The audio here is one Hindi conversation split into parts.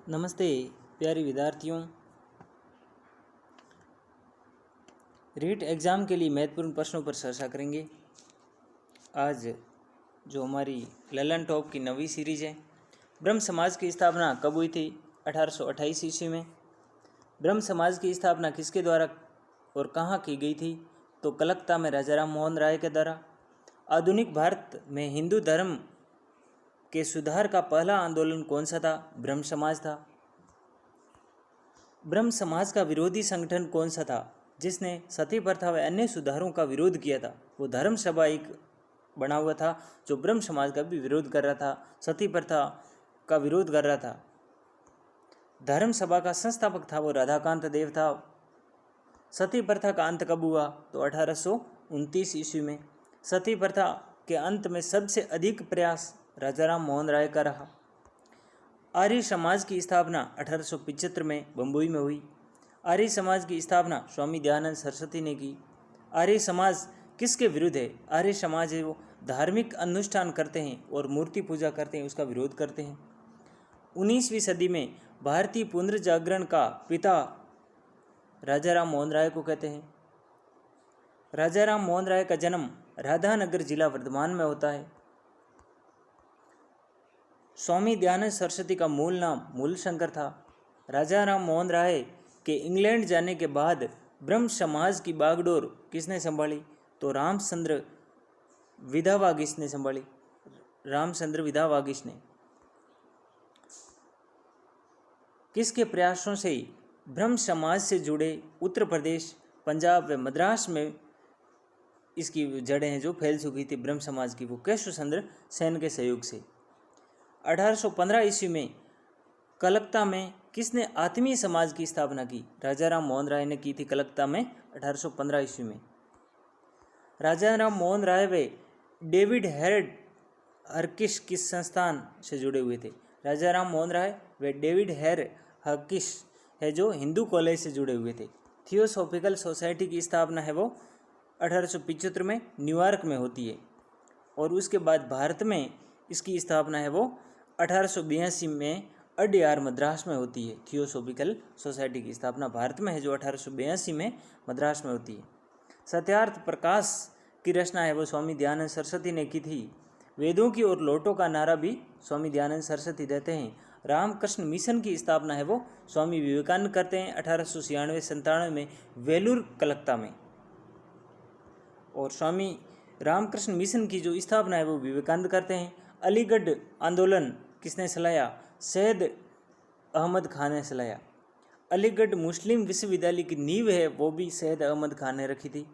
नमस्ते प्यारे विद्यार्थियों। रीट एग्ज़ाम के लिए महत्वपूर्ण प्रश्नों पर चर्चा करेंगे। आज जो हमारी ललन टॉप की नवी सीरीज है, ब्रह्म समाज की स्थापना कब हुई थी? 1828 ईस्वी में। ब्रह्म समाज की स्थापना किसके द्वारा और कहाँ की गई थी? तो कलकत्ता में राजा राम मोहन राय के द्वारा। आधुनिक भारत में हिंदू धर्म के सुधार का पहला आंदोलन कौन सा था? ब्रह्म समाज था। ब्रह्म समाज का विरोधी संगठन कौन सा था जिसने सती प्रथा व अन्य सुधारों का विरोध किया था? वो धर्म सभा एक बना हुआ था जो ब्रह्म समाज का भी विरोध कर रहा था, सती प्रथा का विरोध कर रहा था। धर्म सभा का संस्थापक था वो राधाकांत देव था। सती प्रथा का अंत कब हुआ? तो 1829 ईस्वी में। सती प्रथा के अंत में सबसे अधिक प्रयास राजा राम मोहन राय का रहा। आर्य समाज की स्थापना 1875 में बम्बई में हुई। आर्य समाज की स्थापना स्वामी दयानंद सरस्वती ने की। आर्य समाज किसके विरुद्ध है? आर्य समाज है वो धार्मिक अनुष्ठान करते हैं और मूर्ति पूजा करते हैं, उसका विरोध करते हैं। 19वीं सदी में भारतीय पुनर्जागरण का पिता राजा राम मोहन राय को कहते हैं। राजा राम मोहन राय का जन्म राधानगर जिला वर्धमान में होता है। स्वामी दयानंद सरस्वती का मूल नाम मूलशंकर था। राजा राम मोहन राय के इंग्लैंड जाने के बाद ब्रह्म समाज की बागडोर किसने संभाली? तो रामचंद्र विधावागीश ने संभाली। रामचंद्र विधावागीश ने। किसके प्रयासों से ब्रह्म समाज से जुड़े उत्तर प्रदेश, पंजाब व मद्रास में इसकी जड़ें हैं जो फैल चुकी थी ब्रह्म समाज की? वो केशव चंद्र सेन के सहयोग से। 1815 ईस्वी में कलकत्ता में किसने आत्मीय समाज की स्थापना की? राजा राम मोहन राय ने की थी कलकत्ता में 1815 ईस्वी में। राजा राम मोहन राय वे डेविड हेड हरकिश किस संस्थान से जुड़े हुए थे? राजा राम मोहन राय वे डेविड हेर हरकिश है जो हिंदू कॉलेज से जुड़े हुए थे। थियोसॉफिकल सोसाइटी की स्थापना है वो 1875 में न्यूयॉर्क में होती है और उसके बाद भारत में इसकी स्थापना है वो 1882 में अड्यार मद्रास में होती है। थियोसॉफिकल सोसाइटी की स्थापना भारत में है जो 1882 में मद्रास में होती है। सत्यार्थ प्रकाश की रचना है वो स्वामी दयानंद सरस्वती ने की थी। वेदों की और लौटों का नारा भी स्वामी दयानंद सरस्वती देते हैं। रामकृष्ण मिशन की स्थापना है वो स्वामी विवेकानंद करते हैं 1896-97 में वेलूर कलकत्ता में। और स्वामी रामकृष्ण मिशन की जो स्थापना है वो विवेकानंद करते हैं। अलीगढ़ आंदोलन किसने चलाया? सैयद अहमद खान ने चलाया। अलीगढ़ मुस्लिम विश्वविद्यालय की नींव है वो भी सैयद अहमद खान ने रखी थी।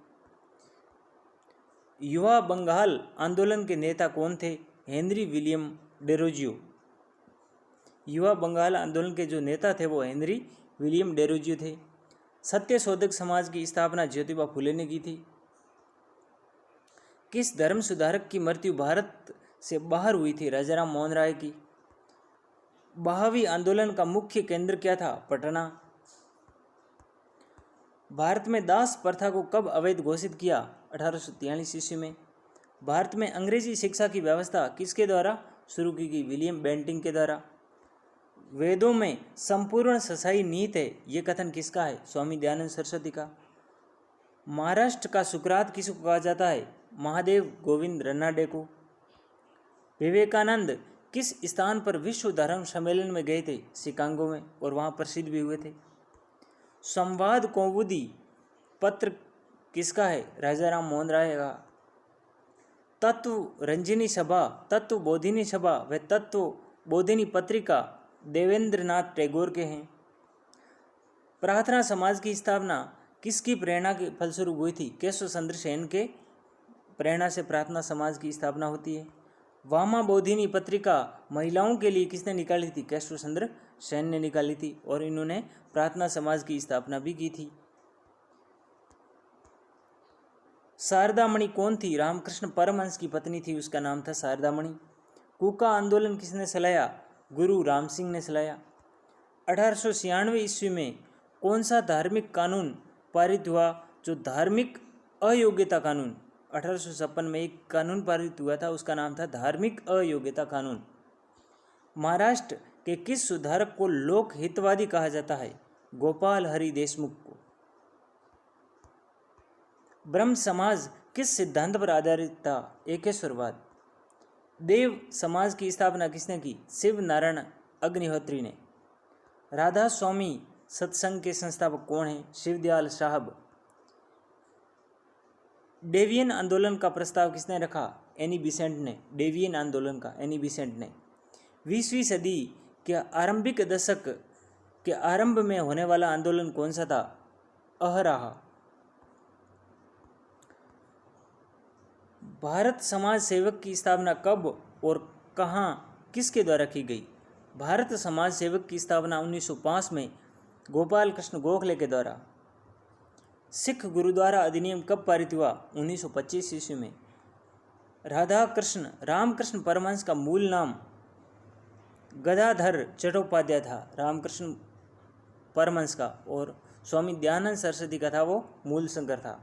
युवा बंगाल आंदोलन के नेता कौन थे? Henry William Derozio. युवा बंगाल आंदोलन के जो नेता थे वो हेनरी विलियम डेरोजियो थे। सत्यशोधक समाज की स्थापना ज्योतिबा फुले ने की थी। किस धर्म सुधारक की मृत्यु भारत से बाहर हुई थी? राजा राम मोहन राय की। बहावी आंदोलन का मुख्य केंद्र क्या था? पटना। भारत में दास प्रथा को कब अवैध घोषित किया? 1843 ईस्वी में। भारत में अंग्रेजी शिक्षा की व्यवस्था किसके द्वारा शुरू की गई? विलियम बेंटिंग के द्वारा। वेदों में संपूर्ण सच्चाई निहित है, ये कथन किसका है? स्वामी दयानंद सरस्वती का। महाराष्ट्र का सुकरात किसको कहा जाता है? महादेव गोविंद रनाडे को। विवेकानंद किस स्थान पर विश्व धर्म सम्मेलन में गए थे? शिकागो में, और वहाँ प्रसिद्ध भी हुए थे। संवाद कौमुदी पत्र किसका है? राजा राम मोहन राय का। तत्व रंजनी सभा, तत्व बोधिनी सभा व तत्व बोधिनी पत्रिका देवेंद्रनाथ टैगोर के हैं। प्रार्थना समाज की स्थापना किसकी प्रेरणा के फलस्वरूप हुई थी? केशव चंद्र सेन के प्रेरणा से प्रार्थना समाज की स्थापना होती है। वामा बोधिनी पत्रिका महिलाओं के लिए किसने निकाली थी? केशव चंद्र सेन ने निकाली थी और इन्होंने प्रार्थना समाज की स्थापना भी की थी। शारदामणि कौन थी? रामकृष्ण परमहंस की पत्नी थी, उसका नाम था शारदामणि। कूका आंदोलन किसने चलाया? गुरु राम सिंह ने चलाया। 1896 ईस्वी में कौन सा धार्मिक कानून पारित हुआ? जो धार्मिक अयोग्यता कानून। 1856 में एक कानून पारित हुआ था, उसका नाम था धार्मिक अयोग्यता कानून। महाराष्ट्र कि किस सुधारक को लोक हितवादी कहा जाता है? गोपाल हरि देशमुख को। ब्रह्म समाज किस सिद्धांत पर आधारित था? एकेश्वरवाद। देव समाज की स्थापना किसने की? शिव नारायण अग्निहोत्री ने। राधा स्वामी सत्संग के संस्थापक कौन हैं? शिवदयाल साहब। डेवियन आंदोलन का प्रस्ताव किसने रखा? एनी बिसेंट ने। डेवियन आंदोलन का एनी बिसेंट ने। 20वीं सदी के आरंभिक दशक के आरंभ में होने वाला आंदोलन कौन सा था? अहराहा। भारत समाज सेवक की स्थापना कब और कहाँ किसके द्वारा की गई? भारत समाज सेवक की स्थापना 1905 में गोपाल कृष्ण गोखले के द्वारा। सिख गुरुद्वारा अधिनियम कब पारित हुआ? 1925 ईस्वी में। रामकृष्ण परमहंस का मूल नाम गदाधर चट्टोपाध्याय था, रामकृष्ण परमहंस का, और स्वामी दयानंद सरस्वती का था वो मूल शंकर था।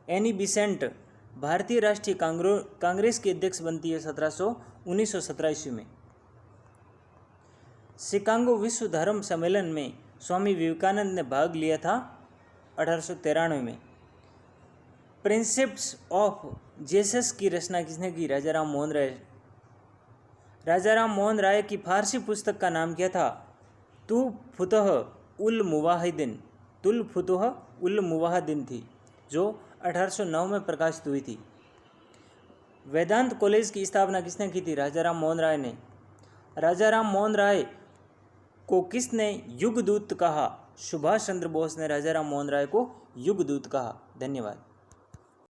एनी बिसेंट भारतीय राष्ट्रीय कांग्रेस की अध्यक्ष बनती है 1917 ईस्वी में। शिकागो विश्व धर्म सम्मेलन में स्वामी विवेकानंद ने भाग लिया था 1893 में। प्रिंसिप्स ऑफ जीसस की रचना किसने की? राजाराम मोहन राय। राजाराम मोहन राय की फारसी पुस्तक का नाम क्या था? तुल फुतुह उल मुवाहिदीन थी, जो 1809 में प्रकाशित हुई थी। वेदांत कॉलेज की स्थापना किसने की थी? राजाराम मोहन राय ने। राजाराम मोहन राय को किसने युगदूत कहा? सुभाष चंद्र बोस ने राजाराम मोहन राय को युगदूत कहा। धन्यवाद।